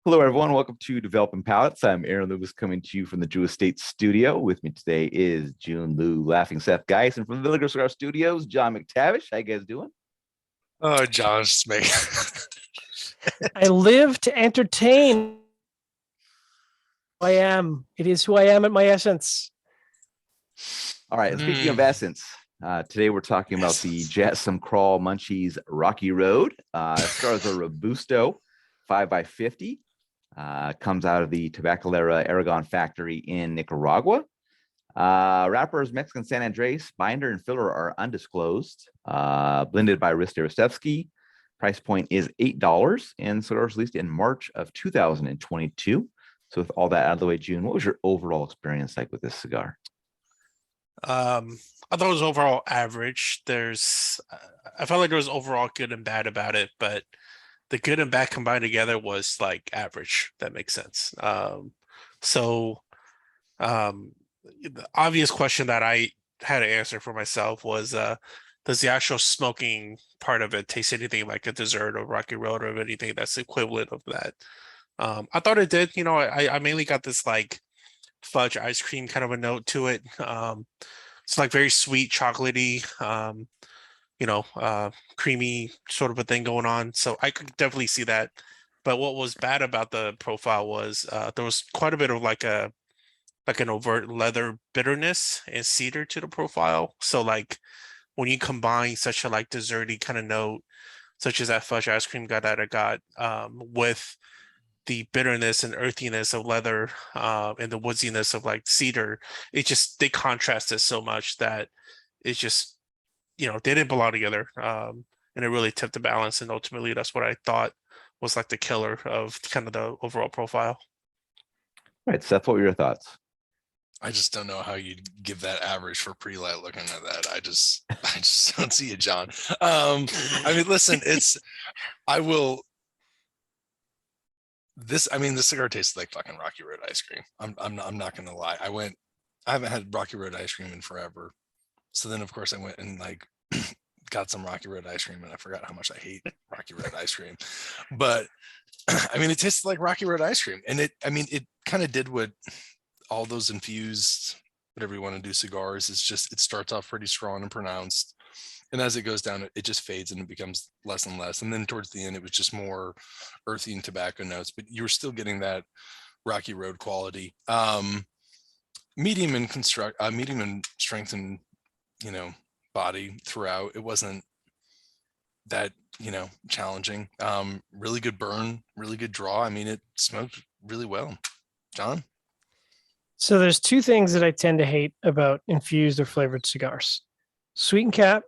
Hello, everyone. Welcome to Developing Palates. I'm Aaron Lewis coming to you from the Drew Estate Studio. With me today is Jiunn, Lou, Laughing Seth Geis, and from the Vinegar Cigar Studios, John McTavish. How you guys doing? Oh, John's making. I live to entertain. I am. It is who I am at my essence. All right. And speaking of essence, today we're talking about the Jetsam Kral Munchies Rocky Road. Cigars are Robusto 5x50. Comes out of the Tabacalera Aragon factory in Nicaragua. Wrappers Mexican San Andres, binder and filler are undisclosed. Blended by Ristevsky. Price point is $8, and cigars released in March of 2022. So with all that out of the way, Jiunn, what was your overall experience like with this cigar? I thought it was overall average. I felt like there was overall good and bad about it, but the good and bad combined together was like average. That makes sense. So the obvious question that I had to answer for myself was, does the actual smoking part of it taste anything like a dessert or Rocky Road or anything that's equivalent of that? I thought it did. I mainly got this like fudge ice cream kind of a note to it. It's like very sweet, chocolatey, creamy sort of a thing going on. So I could definitely see that. But what was bad about the profile was there was quite a bit of like an overt leather bitterness and cedar to the profile. So like when you combine such a like desserty kind of note, such as that fudge ice cream guy that I got, with the bitterness and earthiness of leather, and the woodsiness of like cedar, they contrasted so much that it's just, they didn't belong together. And it really tipped the balance. And ultimately that's what I thought was like the killer of kind of the overall profile. All right, Seth, what were your thoughts? I just don't know how you'd give that average for pre-light looking at that. I just don't see it, John. I mean, listen, the cigar tastes like fucking Rocky Road ice cream. I'm not gonna lie. I haven't had Rocky Road ice cream in forever. So then of course I went and like got some Rocky Road ice cream, and I forgot how much I hate Rocky Road ice cream. But I mean, it tasted like Rocky Road ice cream, and it kind of did what all those infused, whatever you want to do, cigars, is just, it starts off pretty strong and pronounced, and as it goes down it just fades and it becomes less and less, and then towards the end it was just more earthy and tobacco notes, but you were still getting that Rocky Road quality. Medium in strength and body throughout. It wasn't that challenging. Really good burn, really good draw. I mean, it smoked really well. John? So there's two things that I tend to hate about infused or flavored cigars: sweeten cap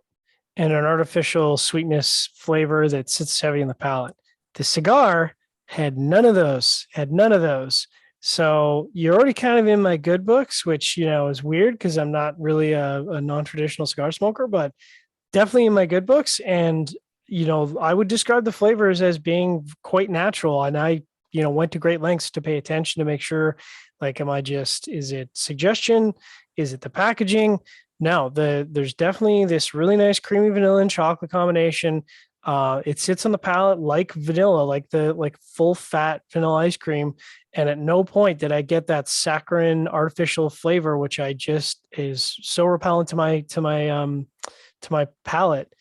and an artificial sweetness flavor that sits heavy in the palate. The cigar had none of those. So you're already kind of in my good books, which is weird because I'm not really a non-traditional cigar smoker, but definitely in my good books. And I would describe the flavors as being quite natural, and I went to great lengths to pay attention to make sure, like, is it suggestion? Is it the packaging? No, there's definitely this really nice creamy vanilla and chocolate combination. It sits on the palate like vanilla, like full fat vanilla ice cream. And at no point did I get that saccharine artificial flavor, which is so repellent to my palate.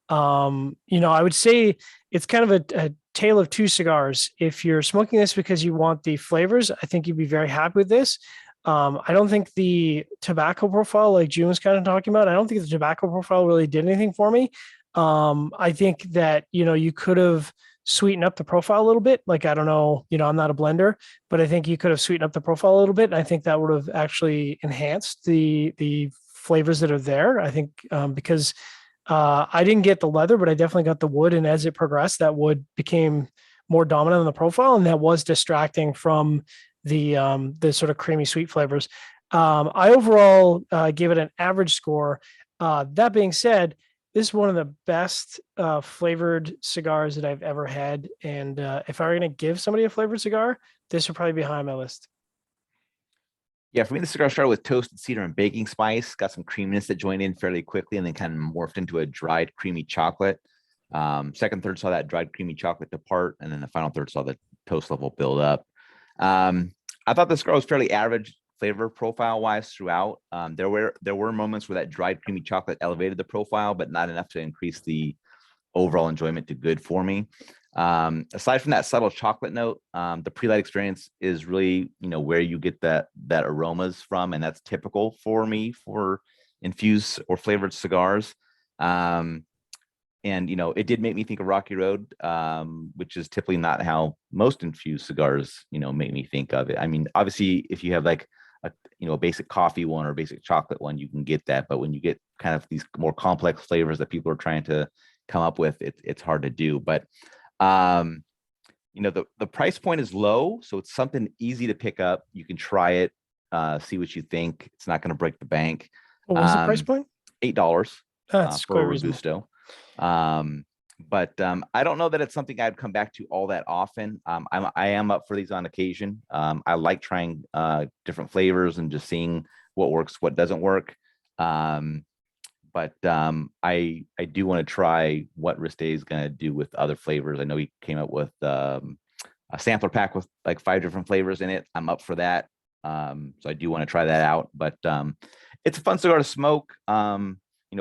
I would say it's kind of a tale of two cigars. If you're smoking this because you want the flavors, I think you'd be very happy with this. I don't think the tobacco profile, like June was kind of talking about, I don't think the tobacco profile really did anything for me. I think that, you could have sweetened up the profile a little bit. Like, I don't know, I'm not a blender, but I think you could have sweetened up the profile a little bit. And I think that would have actually enhanced the flavors that are there. I think, because I didn't get the leather, but I definitely got the wood. And as it progressed, that wood became more dominant on the profile, and that was distracting from the sort of creamy sweet flavors. I overall gave it an average score. That being said, this is one of the best flavored cigars that I've ever had. And if I were going to give somebody a flavored cigar, this would probably be high on my list. Yeah, for me, the cigar started with toasted cedar and baking spice, got some creaminess that joined in fairly quickly, and then kind of morphed into a dried creamy chocolate. Second third saw that dried creamy chocolate depart, and then the final third saw the toast level build up. I thought the cigar was fairly average flavor profile wise throughout. There were moments where that dried creamy chocolate elevated the profile, but not enough to increase the overall enjoyment to good for me. Aside from that subtle chocolate note, the pre-light experience is really, where you get that aromas from, and that's typical for me for infused or flavored cigars. And it did make me think of Rocky Road, which is typically not how most infused cigars, make me think of it. I mean, obviously, if you have like a basic coffee one or a basic chocolate one, you can get that. But when you get kind of these more complex flavors that people are trying to come up with, it's hard to do. But the price point is low, so it's something easy to pick up. You can try it, see what you think. It's not going to break the bank. What was the price point? $8 That's for quite a reasonable. Robusto. But I don't know that it's something I'd come back to all that often. I am up for these on occasion. I like trying different flavors and just seeing what works, what doesn't work. But I do want to try what Riste is going to do with other flavors. I know he came up with a sampler pack with like 5 different flavors in it. I'm up for that. So I do want to try that out. But it's a fun cigar to smoke.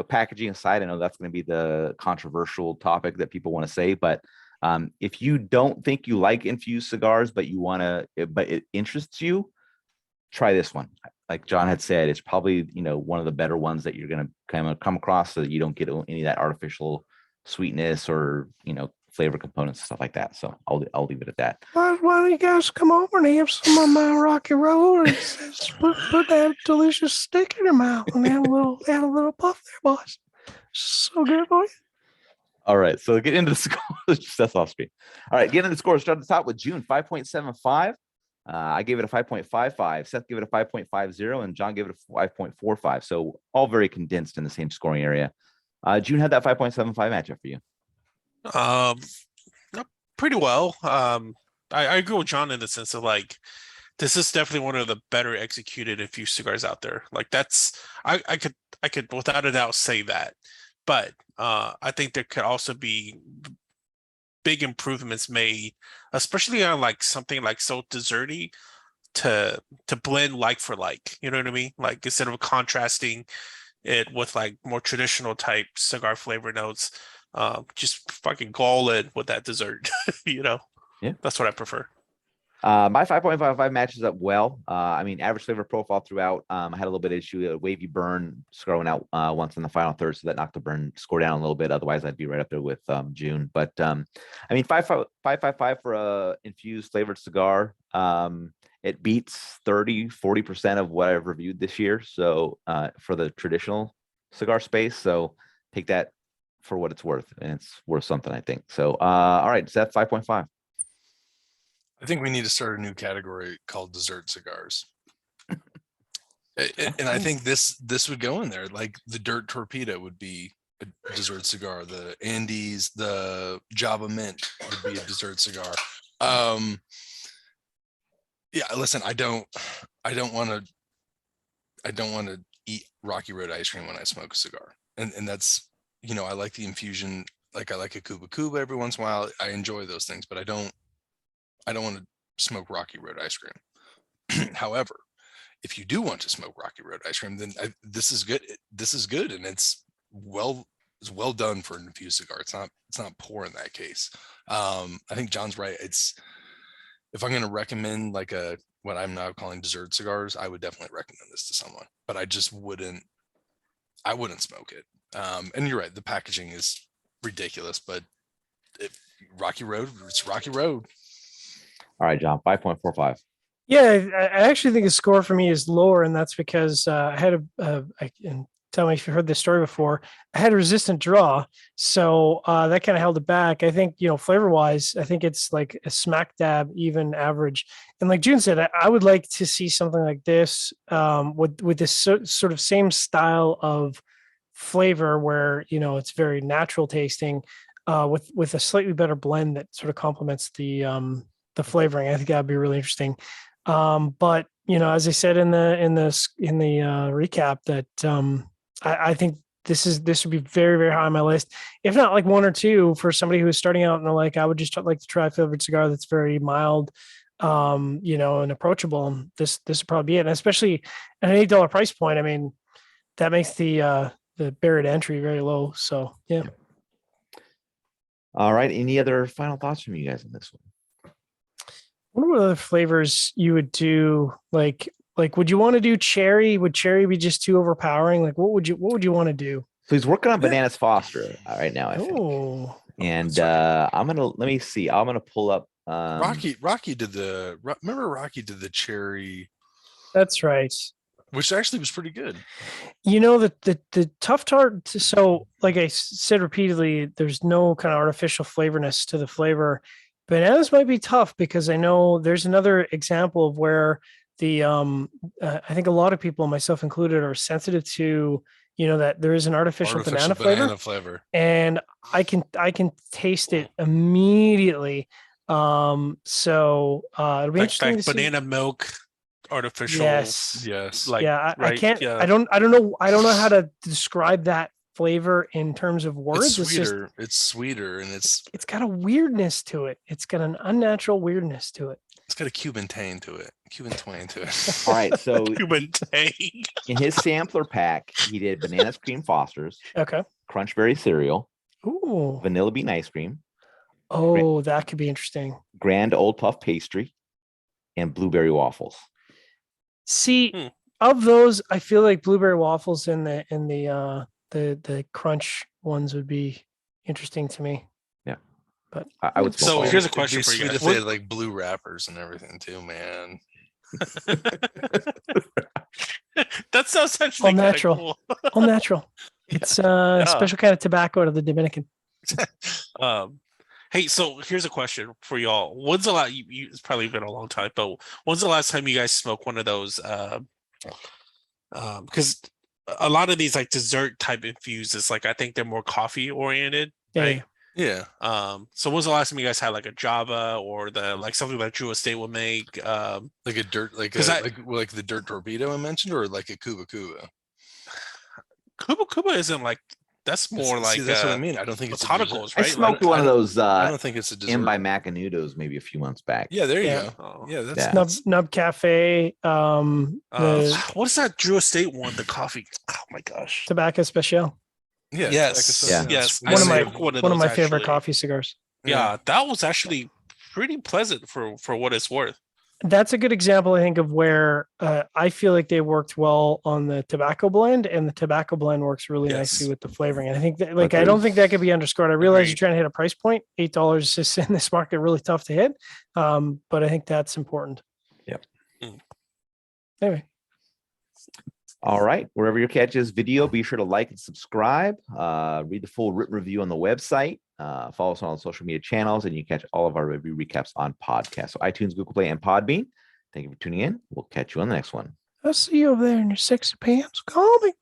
Packaging aside, I know that's going to be the controversial topic that people want to say, but if you don't think you like infused cigars, but it interests you, try this one. Like John had said, it's probably, one of the better ones that you're going to kind of come across, so that you don't get any of that artificial sweetness or, flavor components, stuff like that. So I'll leave it at that. Why don't you guys come over and have some of my Rocky Road and just put that delicious stick in your mouth and have a little puff there, boys. So good for you. All right, so get into the score. That's off screen. All right, get into the score. Start at the top with Jiunn, 5.75. I gave it a 5.55. Seth gave it a 5.50, and John gave it a 5.45. So all very condensed in the same scoring area. Jiunn had that 5.75 matchup for you. Pretty well. I agree with John in the sense of like, this is definitely one of the better executed infused cigars out there. Like I could without a doubt say that. But I think there could also be big improvements made, especially on like something like so desserty, to blend like for like. You know what I mean? Like instead of contrasting it with like more traditional type cigar flavor notes, just fucking gall it with that dessert. Yeah, that's what I prefer. My 5.55 matches up well. I mean, average flavor profile throughout. I had a little bit of issue, a wavy burn scrolling out once in the final third, so that knocked the burn score down a little bit. Otherwise, I'd be right up there with Jiunn. But I mean, 5.55 for a infused flavored cigar. It beats 30-40% of what I've reviewed this year. So for the traditional cigar space, so take that for what it's worth, and it's worth something, I think. So all right, Seth, 5.5. I think we need to start a new category called dessert cigars. And I think this would go in there. Like the Dirt Torpedo would be a dessert cigar. The Andes, the Java Mint would be a dessert cigar. Yeah, listen, I don't want to eat Rocky Road ice cream when I smoke a cigar. And that's, I like the infusion. Like I like a Cuba Cuba every once in a while. I enjoy those things, but I don't want to smoke Rocky Road ice cream. However, if you do want to smoke Rocky Road ice cream, then this is good. This is good, and it's well done for an infused cigar. It's not poor in that case. I think John's right. If I'm going to recommend like what I'm now calling dessert cigars, I would definitely recommend this to someone. But I just wouldn't smoke it. And you're right. The packaging is ridiculous, but Rocky Road, it's Rocky Road. All right, John, 5.45. Yeah, I actually think the score for me is lower, and that's because I had and tell me if you heard this story before. I had a resistant draw, so that kind of held it back. I think, flavor wise, I think it's like a smack dab even average. And like Jiunn said, I would like to see something like this with this sort of same style of flavor where it's very natural tasting, with a slightly better blend that sort of complements the flavoring. I think that'd be really interesting. But as I said in the recap, that I think this would be very, very high on my list. If not like one or two for somebody who's starting out and they're like, I would just like to try a flavored cigar that's very mild, and approachable. And this would probably be it. And especially at an $8 price point, I mean, that makes the barrier to entry very low. So yeah. All right. Any other final thoughts from you guys on this one? What other flavors you would do? Like, would you want to do cherry? Would cherry be just too overpowering? Like, what would you want to do? So he's working on Bananas Foster right now, I think. Oh, And That's let me see. I'm gonna pull up Rocky did remember Rocky did the cherry, that's right. which actually was pretty good. The tough tart. So, like I said repeatedly, there's no kind of artificial flavorness to the flavor. Bananas might be tough because I know there's another example of where the I think a lot of people, myself included, are sensitive to that there is an artificial banana flavor, and I can taste it immediately. So it'll be interesting to see. Banana milk, artificial. Yes. Like, I right, can't. yeah. I don't know how to describe that flavor in terms of words. It's sweeter, and it's got a weirdness to it. It's got an unnatural weirdness to it. It's got a Cuban twang to it. All right. So Cuban tang. in his sampler pack, he did bananas cream Fosters, Okay. crunchberry cereal, Ooh. vanilla bean ice cream, Oh, that could be interesting. grand old puff pastry, and blueberry waffles. See, of those, I feel like blueberry waffles and the crunch ones would be interesting to me. Yeah, but I would. So here's a question It'd be for you sweet guys. if they had like blue wrappers and everything too, man. That sounds actually all natural. cool. All natural. It's a special kind of tobacco out of the Dominican. Hey, so here's a question for y'all. When's the last? It's probably been a long time, but when's the last time you guys smoked one of those? Because a lot of these like dessert type infuses, like I think they're more coffee oriented, right? Yeah. So when's the last time you guys had like a Java or something that Drew Estate would make? Like a dirt, like the dirt torpedo I mentioned, or like a Cuba Cuba. Cuba isn't like. That's more like that's what I mean. I don't think it's botanicals, I right? smoked one of those. I don't think it's a dessert. in by Macanudos maybe a few months back. Yeah, there you Yeah. go. Oh. Yeah, that's Nub Cafe. What is that Drew Estate one? The coffee. Oh my gosh. Tobacco Special. yeah. Yes. Yeah. Yes. One of my those, favorite actually. coffee cigars. Yeah, that was actually pretty pleasant for what it's worth. That's a good example, I think, of where I feel like they worked well on the tobacco blend, and the tobacco blend works really nicely with the flavoring. And I think that, I don't think that could be underscored. I realize you're trying to hit a price point. $8 is in this market really tough to hit, but I think that's important. Yep. Anyway. All right. Wherever you catch this video, be sure to like and subscribe. Read the full written review on the website. Follow us on social media channels, and you catch all of our review recaps on podcasts. So iTunes, Google Play, and Podbean. Thank you for tuning in. We'll catch you on the next one. I'll see you over there in your sexy pants. Call me.